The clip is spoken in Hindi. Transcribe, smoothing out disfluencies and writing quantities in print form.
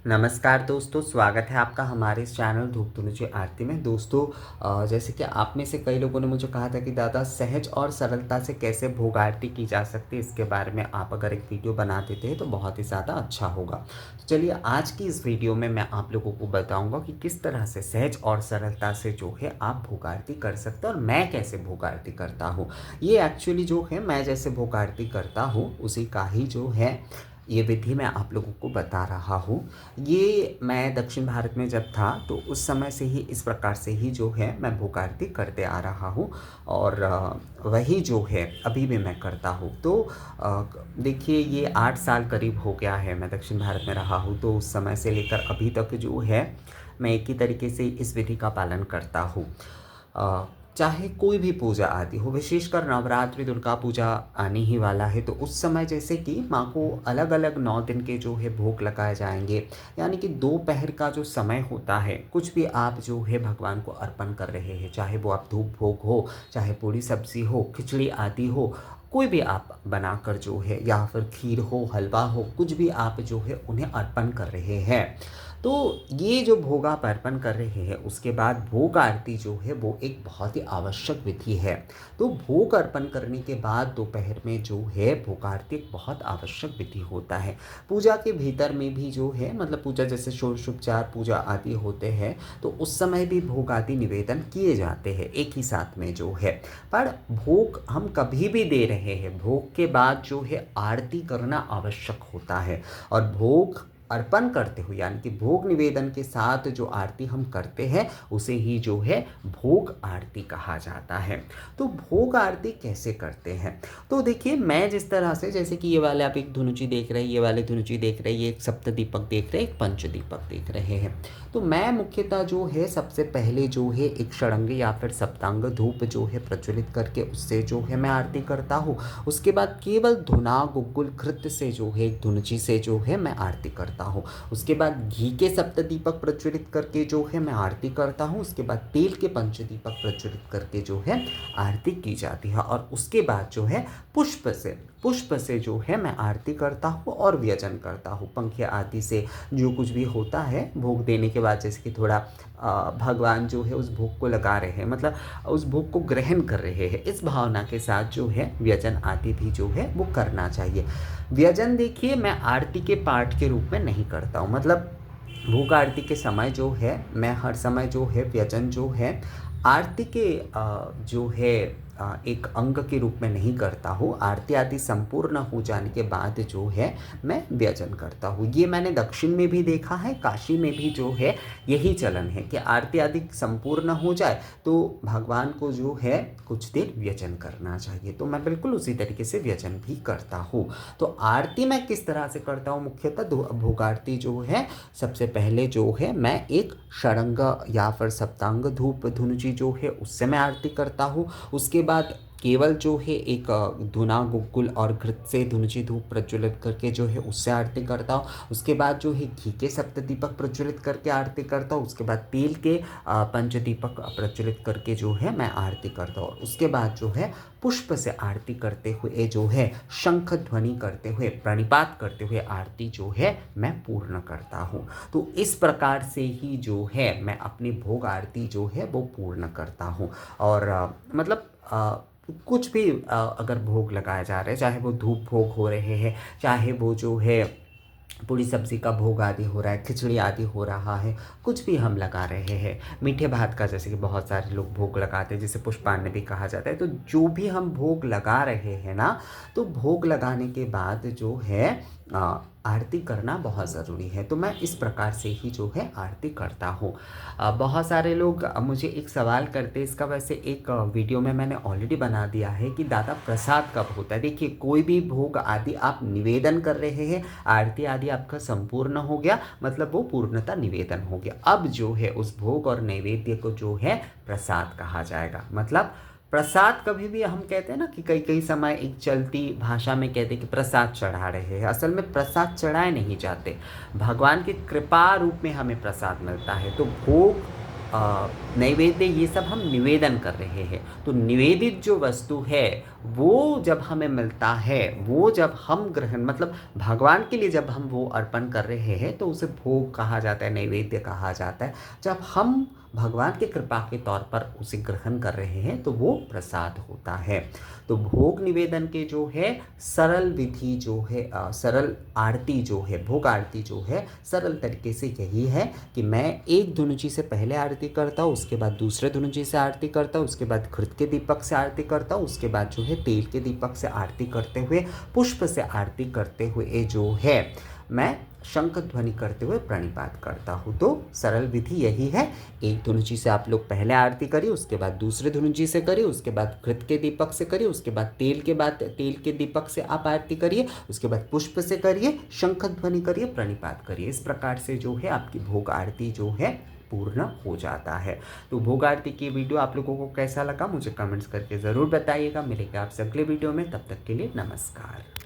नमस्कार दोस्तों, स्वागत है आपका हमारे इस चैनल धूप तुनुची आरती में। दोस्तों, जैसे कि आप में से कई लोगों ने मुझे कहा था कि दादा सहज और सरलता से कैसे भोग आरती की जा सकती है, इसके बारे में आप अगर एक वीडियो बना देते हैं तो बहुत ही ज़्यादा अच्छा होगा। तो चलिए आज की इस वीडियो में मैं आप लोगों को बताऊंगा कि किस तरह से सहज और सरलता से जो है आप भोग आरती कर सकते हैं और मैं कैसे भोग आरती करता हूँ। ये एक्चुअली जो है मैं जैसे भोग आरती करता हूँ उसी का ही जो है ये विधि मैं आप लोगों को बता रहा हूँ। ये मैं दक्षिण भारत में जब था तो उस समय से ही इस प्रकार से ही जो है मैं भोग आरती करते आ रहा हूँ और वही जो है अभी भी मैं करता हूँ। तो देखिए, ये 8 साल करीब हो गया है मैं दक्षिण भारत में रहा हूँ, तो उस समय से लेकर अभी तक जो है मैं एक ही तरीके से इस विधि का पालन करता हूँ। चाहे कोई भी पूजा आदि हो, विशेषकर नवरात्रि दुर्गा पूजा आने ही वाला है, तो उस समय जैसे कि माँ को अलग अलग 9 दिन के जो है भोग लगाए जाएंगे। यानी कि दोपहर का जो समय होता है, कुछ भी आप जो है भगवान को अर्पण कर रहे हैं, चाहे वो आप धूप भोग हो, चाहे पूरी सब्जी हो, खिचड़ी आदि हो, कोई भी आप बनाकर जो है, या फिर खीर हो, हलवा हो, कुछ भी आप जो है उन्हें अर्पण कर रहे हैं। तो ये जो भोग आप अर्पण कर रहे हैं उसके बाद भोग आरती जो है वो एक बहुत ही आवश्यक विधि है। तो भोग अर्पण करने के बाद दोपहर में जो है भोग आरती एक बहुत आवश्यक विधि होता है। पूजा के भीतर में भी जो है, मतलब पूजा जैसे षोडशोपचार पूजा आदि होते हैं तो उस समय भी भोग आदि निवेदन किए जाते हैं एक ही साथ में जो है। पर भोग हम कभी भी दे रहे हैं, भोग के बाद जो है आरती करना आवश्यक होता है। और भोग अर्पण करते हुए यानी कि भोग निवेदन के साथ जो आरती हम करते हैं उसे ही जो है भोग आरती कहा जाता है। तो भोग आरती कैसे करते हैं, तो देखिए मैं जिस तरह से, जैसे कि ये वाले आप एक धुनुची देख रहे हैं, ये वाले धुनुची देख रहे हैं, ये एक सप्त दीपक देख रहे हैं, एक पंच दीपक देख रहे हैं। तो मैं मुख्यतः जो है सबसे पहले जो है एक षडंग या फिर सप्तांग धूप जो है प्रज्वलित करके उससे जो है मैं आरती करता हूँ। उसके बाद केवल धुना गुग्गुल घृत से जो है एक धुनुची से जो है मैं आरती करता हूँ। उसके बाद घी के सप्त दीपक प्रज्वलित करके जो है मैं आरती करता हूँ। उसके बाद तेल के पंच दीपक प्रज्वलित करके जो है आरती की जाती है। और उसके बाद जो है पुष्प से जो है मैं आरती करता हूँ और व्यजन करता हूँ। पंखे आदि से जो कुछ भी होता है भोग देने के बाद, जैसे कि थोड़ा भगवान जो है उस भोग को लगा रहे हैं, मतलब उस भोग को ग्रहण कर रहे हैं, इस भावना के साथ जो है व्यजन आदि भी जो है वो करना चाहिए। व्यजन देखिए मैं आरती के पाठ के रूप में नहीं करता हूँ, मतलब भोग आरती के समय जो है मैं हर समय जो है व्यजन जो है आरती के जो है एक अंग के रूप में नहीं करता हूँ। आरती आदि संपूर्ण हो जाने के बाद जो है मैं व्यजन करता हूँ। ये मैंने दक्षिण में भी देखा है, काशी में भी जो है यही चलन है कि आरती आदि संपूर्ण हो जाए तो भगवान को जो है कुछ देर व्यजन करना चाहिए। तो मैं बिल्कुल उसी तरीके से व्यजन भी करता हूँ। तो आरती मैं किस तरह से करता हूँ, मुख्यतः भोग आरती जो है सबसे पहले जो है मैं एक षडंग या फिर सप्तांग धूप धुनुची जो है उससे मैं आरती करता हूँ। उसके बाद केवल जो है एक धुना गुग्गुल और घृत से धुनुची धूप प्रज्वलित करके जो है उससे आरती करता हूँ। उसके बाद जो है घी के सप्त दीपक प्रज्वलित करके आरती करता हूँ। उसके बाद तेल के पंच दीपक प्रज्वलित करके जो है मैं आरती करता हूँ। उसके बाद जो है पुष्प से आरती करते हुए जो है शंख ध्वनि करते हुए प्रणिपात करते हुए आरती जो है मैं पूर्ण करता हूँ। तो इस प्रकार से ही जो है मैं अपनी भोग आरती जो है वो पूर्ण करता हूँ। और मतलब कुछ भी अगर भोग लगाया जा रहा है, चाहे वो धूप भोग हो रहे हैं, चाहे वो जो है पूरी सब्जी का भोग आदि हो रहा है, खिचड़ी आदि हो रहा है, कुछ भी हम लगा रहे हैं, मीठे भात का जैसे कि बहुत सारे लोग भोग लगाते हैं जिसे पुष्पान्न भी कहा जाता है। तो जो भी हम भोग लगा रहे हैं ना, तो भोग लगाने के बाद जो है आरती करना बहुत ज़रूरी है। तो मैं इस प्रकार से ही जो है आरती करता हूँ। बहुत सारे लोग मुझे एक सवाल करते हैं, इसका वैसे एक वीडियो में मैंने ऑलरेडी बना दिया है कि दादा प्रसाद कब होता है। देखिए, कोई भी भोग आदि आप निवेदन कर रहे हैं, आरती आदि आपका संपूर्ण हो गया, मतलब वो पूर्णता निवेदन हो गया। अब जो है उस भोग और नैवेद्य को जो है प्रसाद कहा जाएगा। मतलब प्रसाद कभी भी हम कहते हैं ना कि कई कई समय एक चलती भाषा में कहते हैं कि प्रसाद चढ़ा रहे हैं, असल में प्रसाद चढ़ाए नहीं जाते, भगवान की कृपा रूप में हमें प्रसाद मिलता है। तो भोग नैवेद्य ये सब हम निवेदन कर रहे हैं। तो निवेदित जो वस्तु है वो जब हमें मिलता है, वो जब हम ग्रहण मतलब भगवान के लिए जब हम वो अर्पण कर रहे हैं तो उसे भोग कहा जाता है, नैवेद्य कहा जाता है। जब हम भगवान की कृपा के तौर पर उसे ग्रहण कर रहे हैं तो वो प्रसाद होता है। तो भोग निवेदन के जो है सरल विधि जो है, सरल आरती जो है, भोग आरती जो है सरल तरीके से यही है कि मैं एक धुनुची से पहले आरती करता हूँ, उसके बाद दूसरे धुनुची से आरती करता हूँ, उसके बाद घृत के दीपक से आरती करता हूँ, उसके बाद जो है तेल के दीपक से आरती करते हुए, पुष्प से आरती करते हुए जो है मैं शंख ध्वनि करते हुए प्रणिपात करता हूँ। तो सरल विधि यही है। एक धुनुची से आप लोग पहले आरती करिए, उसके बाद दूसरे धुनुची से करिए, उसके बाद घृत के दीपक से करिए, उसके बाद तेल के दीपक से आप आरती करिए, उसके बाद पुष्प से करिए, शंख ध्वनि करिए, प्रणिपात करिए। इस प्रकार से जो है आपकी भोग आरती जो है पूर्ण हो जाता है। तो भोग आरती की वीडियो आप लोगों को कैसा लगा मुझे कमेंट्स करके ज़रूर बताइएगा। मिलेगा आपसे अगले वीडियो में, तब तक के लिए नमस्कार।